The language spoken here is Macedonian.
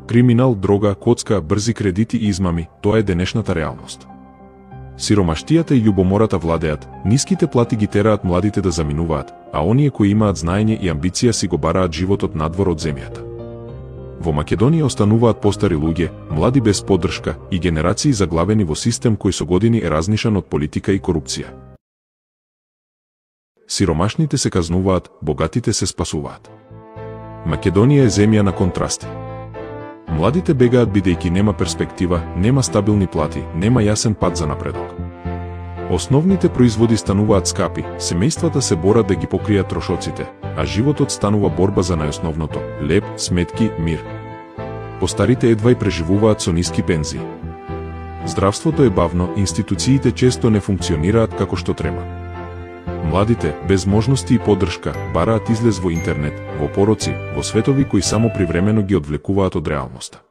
Криминал, дрога, коцка, брзи кредити и измами, тоа е денешната реалност. Сиромаштијата и љубомората владеат, ниските плати ги тераат младите да заминуваат, а оние кои имаат знаење и амбиција си го бараат животот надвор од земјата. Во Македонија остануваат постари луѓе, млади без поддршка и генерации заглавени во систем кој со години е разнишан од политика и корупција. Сиромашните се казнуваат, богатите се спасуваат. Македонија е земја на контрасти. Младите бегаат бидејќи нема перспектива, нема стабилни плати, нема јасен пат за напредок. Основните производи стануваат скапи, семејствата се борат да ги покријат трошоците, а животот станува борба за најосновното – леп, сметки, мир. Постарите едва и преживуваат со ниски пензии. Здравството е бавно, институциите често не функционираат како што треба. Младите, без можности и поддршка, бараат излез во интернет, во пороци, во светови кои само привремено ги одвлекуваат од реалноста.